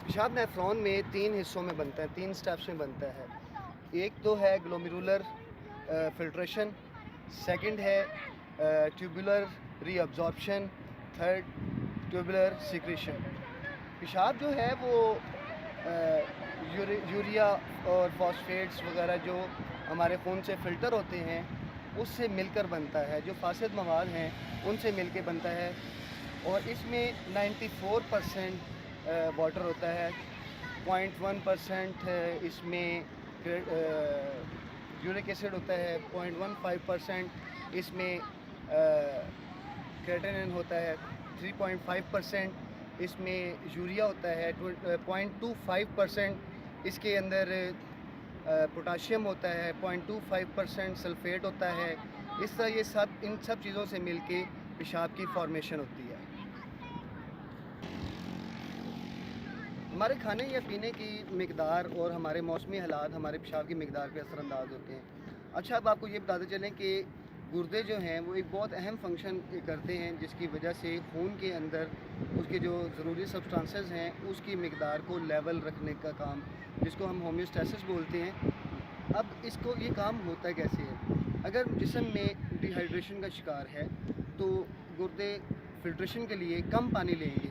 पेशाब नेफ्रॉन में 3 हिस्सों में बनता है, 3 स्टेप्स में बनता है। एक तो है ग्लोमेरुलर फ़िल्ट्रेशन, सेकंड है ट्यूबुलर रीअब्ज़ॉर्प्शन, थर्ड ट्यूबुलर सीक्रेशन। पेशाब जो है वो यूरिया और फॉस्फेट्स वगैरह जो हमारे खून से फ़िल्टर होते हैं उससे मिलकर बनता है, जो फासिद मवाद हैं उनसे मिलके बनता है। और इसमें 94% वाटर होता है, 0.1% इसमें यूरिक एसिड होता है, 0.15% इसमें क्रेटिनिन होता है, 3.5% इसमें यूरिया होता है, 0.25% इसके अंदर पोटाशियम होता है, 0.25% सल्फेट होता है। इस तरह इन सब चीज़ों से मिलके पेशाब की फॉर्मेशन होती है। हमारे खाने या पीने की मिकदार और हमारे मौसमी हालात हमारे पेशाब की मिकदार पे असरअंदाज होते हैं। अच्छा, अब आपको ये बताते चलें कि गुर्दे जो हैं वो एक बहुत अहम फंक्शन करते हैं, जिसकी वजह से खून के अंदर उसके जो ज़रूरी सब्सटेंसेस हैं उसकी मिकदार को लेवल रखने का काम, जिसको हम होम्योस्टेसिस बोलते हैं। अब इसको ये काम होता कैसे है? अगर जिस्म में डिहाइड्रेशन का शिकार है तो गुर्दे फ़िल्ट्रेशन के लिए कम पानी लेंगे,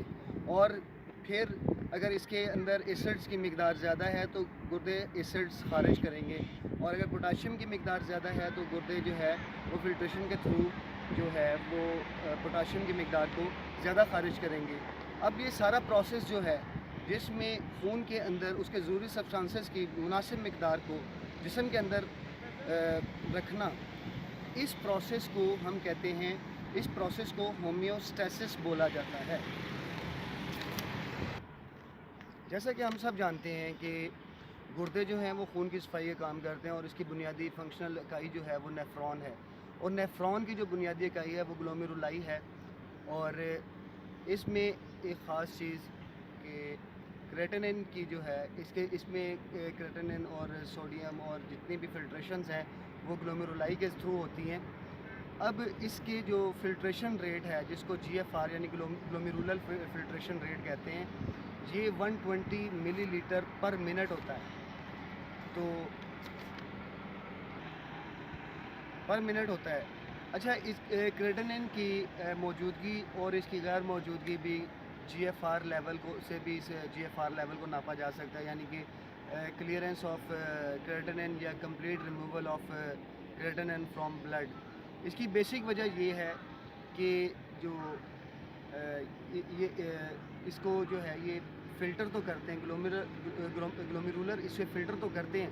और फिर अगर इसके अंदर एसिड्स की मिकदार ज़्यादा है तो गुर्दे एसिड्स खारिज करेंगे, और अगर पोटाशियम की मिकदार ज़्यादा है तो गुर्दे जो है वो फ़िल्ट्रेशन के थ्रू जो है वो पोटाशियम की मिकदार को ज़्यादा खारिज करेंगे। अब ये सारा प्रोसेस जो है जिसमें खून के अंदर उसके ज़रूरी सब्सटेंसेस की मुनासिब मिकदार को जिस्म के अंदर रखना, इस प्रोसेस को हम कहते हैं, इस प्रोसेस को होम्योस्टेसिस बोला जाता है। जैसा कि हम सब जानते हैं कि गुर्दे जो हैं वो खून की सफाई का काम करते हैं, और इसकी बुनियादी फंक्शनल इकाई जो है वो नेफ्रॉन है, और नेफ्रॉन की जो बुनियादी इकाई है वो ग्लोमेरुलाई है। और इसमें एक ख़ास चीज़ कि क्रेटिनिन की जो है इसमें क्रेटिनिन और सोडियम और जितनी भी फ़िल्ट्रेशंस हैं वो ग्लोमेरुलाई के थ्रू होती हैं। अब इसकी जो फ़िल्ट्रेशन रेट है, जिसको GFR यानी ग्लोमेरुलर फ़िल्ट्रेशन रेट कहते हैं, ये 120 मिलीलीटर पर मिनट होता है। तो पर मिनट होता है। अच्छा, इस क्रेटिनिन की मौजूदगी और इसकी गैर मौजूदगी भी GFR लेवल को से भी इस GFR लेवल को नापा जा सकता है, यानी कि क्लियरेंस ऑफ क्रेटिनिन या complete removal of creatinine from blood. इसकी बेसिक वजह ये है कि जो इसको जो है ये फ़िल्टर तो करते हैं, ग्लोमेरुलर इसे फ़िल्टर तो करते हैं,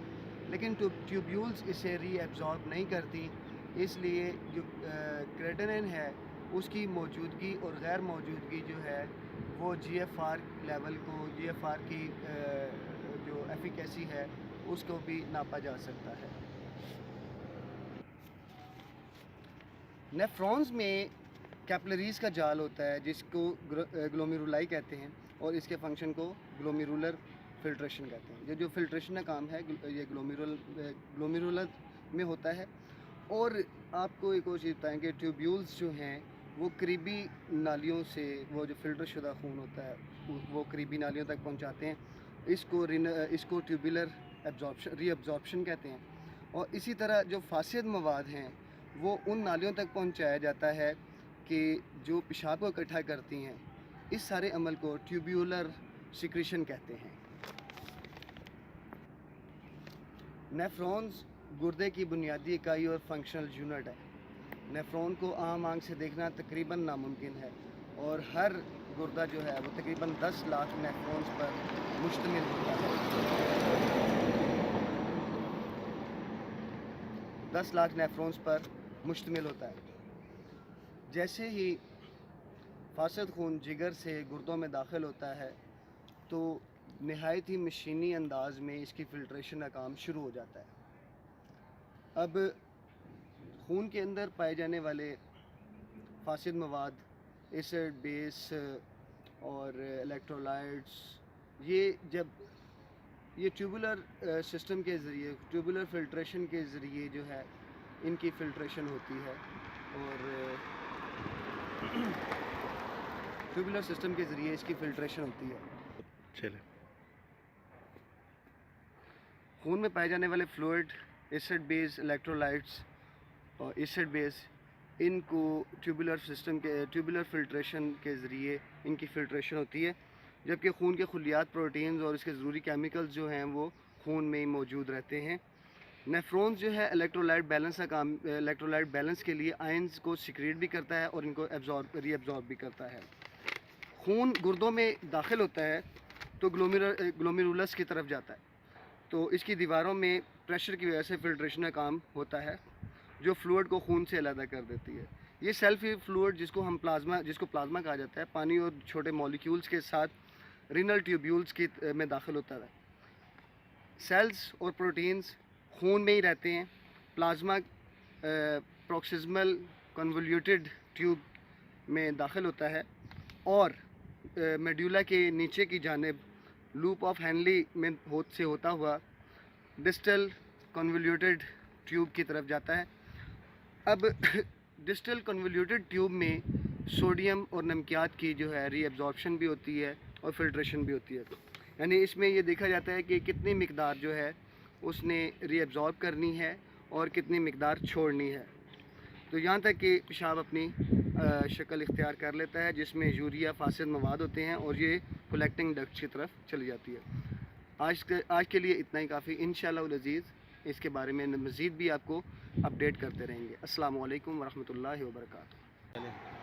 लेकिन ट्यूब्यूल्स इसे रीअब्ज़ॉर्ब नहीं करती। इसलिए जो क्रेटिनिन है उसकी मौजूदगी और गैर मौजूदगी जो है वो GFR लेवल को, GFR की जो एफिकेसी है उसको भी नापा जा सकता है। नेफ्रॉन्स में कैपिलरीज़ का जाल होता है जिसको ग्लोमेरुलाई कहते हैं, और इसके फंक्शन को ग्लोमेरुलर फ़िल्ट्रेशन कहते हैं। ये जो फ़िल्ट्रेशन का काम है ये ग्लोमेरुलर में होता है। और आपको एक और चीज़ बताएं कि ट्यूब्यूल्स जो हैं वो करीबी नालियों से वो जो फ़िल्टर शुदा खून होता है वो करीबी नालियों तक पहुंचाते हैं। इसको ट्यूबुलर रीअब्ज़ॉर्प्शन कहते हैं। और इसी तरह जो फासिद मवाद हैं वो उन नालियों तक पहुंचाया जाता है कि जो पेशाब को इकट्ठा करती हैं। इस सारे अमल को ट्यूबुलर सीक्रेशन कहते हैं। नेफ्रॉन्स गुर्दे की बुनियादी इकाई और फंक्शनल यूनिट है। नेफ्रॉन को आम आंख से देखना तकरीबन नामुमकिन है, और हर गुर्दा जो है वो तकरीबन 10 लाख नेफ्रॉन्स पर मुश्तमिल होता है। 10 लाख नेफ्रॉन्स पर मुश्तमिल होता है। जैसे ही फासिद खून जिगर से गुर्दों में दाखिल होता है तो नहायत ही मशीनी अंदाज में इसकी फ़िल्ट्रेशन का काम शुरू हो जाता है। अब खून के अंदर पाए जाने वाले फासिद मवाद, एसिड, बेस और इलेक्ट्रोलाइट्स, ये जब ये ट्यूबुलर सिस्टम के ज़रिए, ट्यूबुलर फ़िल्ट्रेशन के ज़रिए जो है इनकी फ़िल्ट्रेशन होती है, और ट्यूबुलर सिस्टम के ज़रिए इसकी फ़िल्ट्रेशन होती है। चले। خون میں پائے جانے والے فلوئڈ، ایسڈ بیس الیکٹرولائٹس اور ایسڈ بیس، ان کو ٹیوبولر فلٹریشن کے ذریعے ان کی فلٹریشن ہوتی ہے، جبکہ خون کے خلیات، پروٹینز اور اس کے ضروری کیمیکلز جو ہیں وہ خون میں ہی موجود رہتے ہیں۔ نیفرونز جو ہے الیکٹرولائٹ بیلنس کے لیے آئنز کو سیکریٹ بھی کرتا ہے اور ان کو ری ایبزارب بھی کرتا ہے۔ خون گردوں میں داخل ہوتا ہے تو گلومیرولس کی طرف جاتا ہے، تو اس کی دیواروں میں پریشر کی وجہ سے فلٹریشن کا کام ہوتا ہے، جو فلوئڈ کو خون سے علیحدہ کر دیتی ہے۔ یہ سیلف فلوئڈ جس کو پلازما کہا جاتا ہے، پانی اور چھوٹے مولیکیولز کے ساتھ رینل ٹیوبیولز میں داخل ہوتا ہے۔ سیلز اور پروٹینز خون میں ہی رہتے ہیں۔ پلازما پروکسیزمل کنولیوٹڈ ٹیوب میں داخل ہوتا ہے اور میڈولا کے نیچے کی جانب لوپ آف ہینلی میں سے ہوتا ہوا ڈسٹل کنولیوٹڈ ٹیوب کی طرف جاتا ہے۔ اب ڈسٹل کنولیوٹڈ ٹیوب میں سوڈیم اور نمکیات کی جو ہے ری ایبزارپشن بھی ہوتی ہے اور فلٹریشن بھی ہوتی ہے، یعنی اس میں یہ دیکھا جاتا ہے کہ کتنی مقدار جو ہے اس نے ری ایبزارب کرنی ہے اور کتنی مقدار چھوڑنی ہے، تو یہاں تک کہ پیشاب اپنی شکل اختیار کر لیتا ہے، جس میں یوریا فاسد مواد ہوتے ہیں اور یہ کلیکٹنگ ڈکٹ کی طرف چلی جاتی ہے۔ آج کے لیے اتنا ہی کافی، انشاءاللہ العزیز اس کے بارے میں مزید بھی آپ کو اپڈیٹ کرتے رہیں گے۔ السلام علیکم ورحمۃ اللہ وبرکاتہ۔